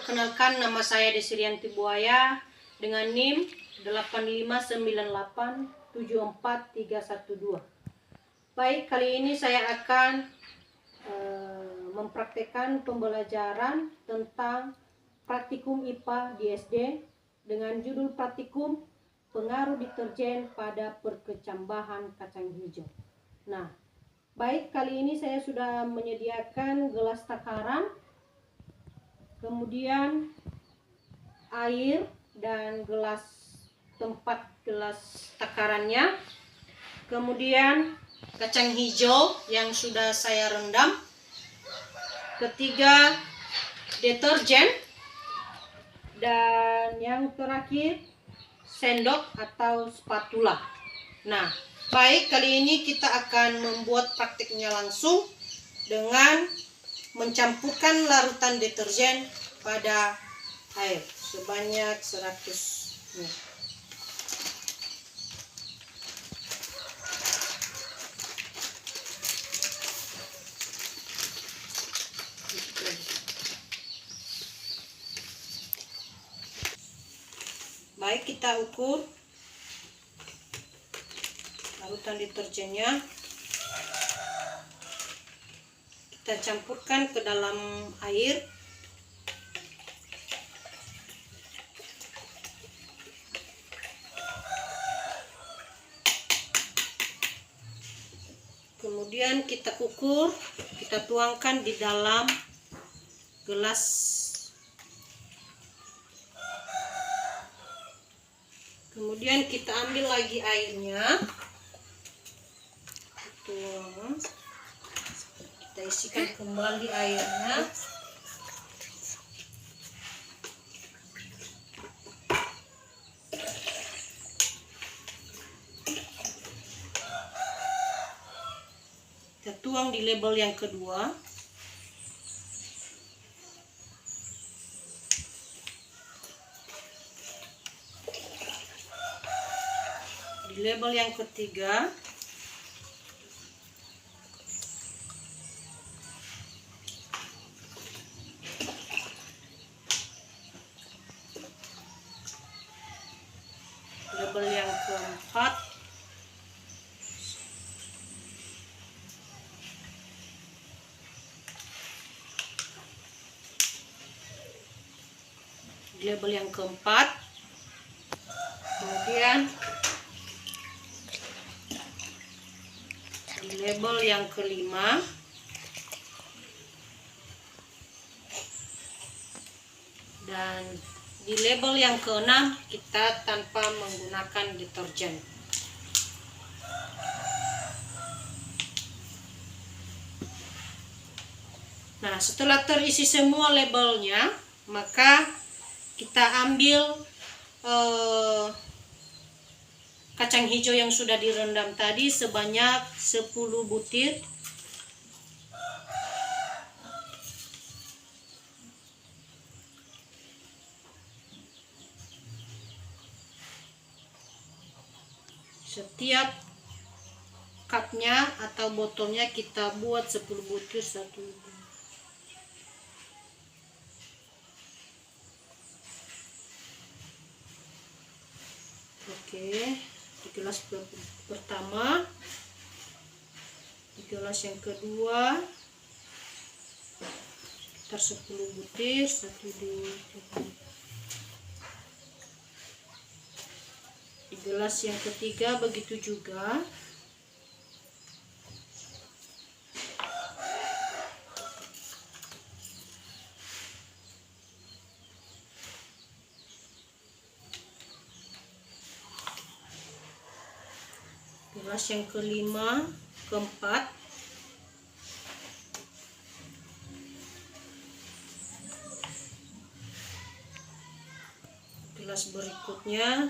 Perkenalkan, nama saya Desrianti Buaya dengan NIM 859874312. Baik, kali ini saya akan mempraktekkan pembelajaran tentang praktikum IPA di SD dengan judul praktikum pengaruh deterjen pada perkecambahan kacang hijau. Nah, baik, kali ini saya sudah menyediakan gelas takaran, kemudian air dan tempat gelas takarannya, kemudian kacang hijau yang sudah saya rendam, ketiga deterjen, dan yang terakhir sendok atau spatula. Nah, baik, kali ini kita akan membuat praktiknya langsung dengan mencampurkan larutan deterjen pada air sebanyak 100 ml. Baik, kita ukur larutan deterjennya. Kita campurkan ke dalam air. Kemudian kita ukur, kita tuangkan di dalam gelas. Kemudian kita ambil lagi airnya. Kita isikan kembali airnya. Kita tuang di label yang kedua. Di label yang ketiga. Label yang keempat. Label yang keempat. Kemudian di label yang kelima. Dan di label yang keenam kita tanpa menggunakan deterjen. Nah, setelah terisi semua labelnya, maka kita ambil kacang hijau yang sudah direndam tadi sebanyak 10 butir. Setiap cupnya atau botolnya kita buat 10 butir satu. Oke, di gelas pertama, di gelas yang kedua, sekitar 10 butir, 1, 2, 3. Di gelas yang ketiga begitu juga. Gelas yang kelima, keempat. Gelas berikutnya.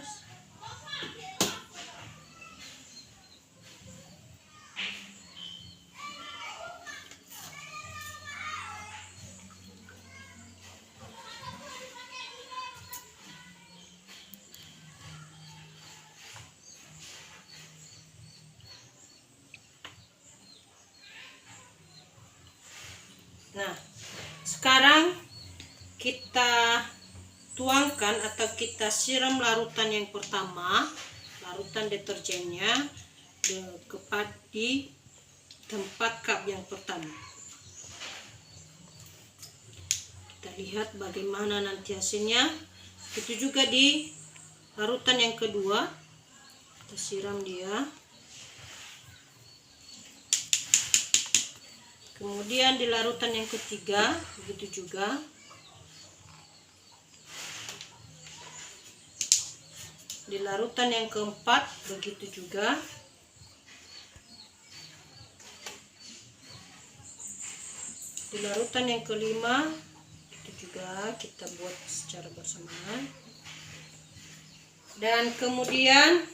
Nah, sekarang kita kita tuangkan atau kita siram larutan yang pertama, larutan deterjennya di tempat cup yang pertama. Kita lihat bagaimana nanti hasilnya. Itu juga di larutan yang kedua, kita siram dia. Kemudian di larutan yang ketiga begitu juga. Di larutan yang keempat begitu juga. Di larutan yang kelima itu juga kita buat secara bersamaan. Dan kemudian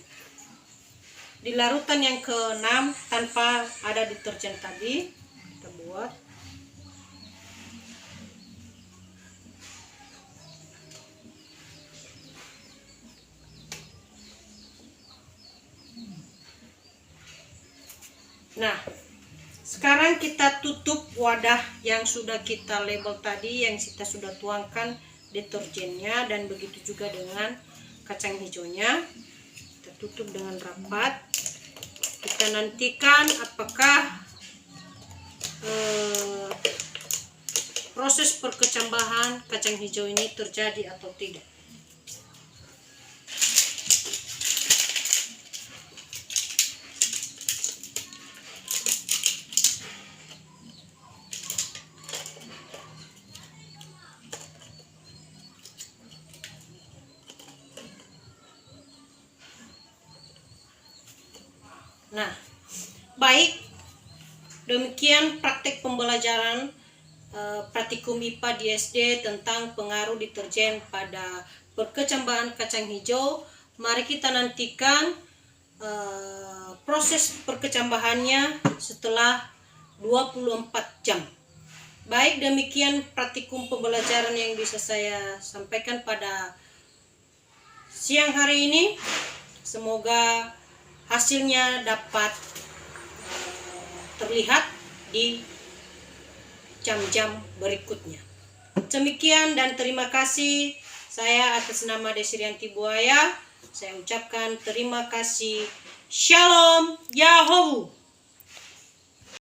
di larutan yang keenam tanpa ada deterjen tadi kita buat. Nah, sekarang kita tutup wadah yang sudah kita label tadi, yang kita sudah tuangkan deterjennya, dan begitu juga dengan kacang hijaunya. Kita tutup dengan rapat. Kita nantikan apakah proses perkecambahan kacang hijau ini terjadi atau tidak. Nah, baik, demikian praktek pembelajaran praktikum IPA di SD tentang pengaruh deterjen pada perkecambahan kacang hijau. Mari kita nantikan proses perkecambahannya setelah 24 jam. Baik, demikian praktikum pembelajaran yang bisa saya sampaikan pada siang hari ini. Semoga hasilnya dapat terlihat di jam-jam berikutnya. Demikian dan terima kasih. Saya atas nama Desirianti Buaya, saya ucapkan terima kasih. Shalom Yahoo.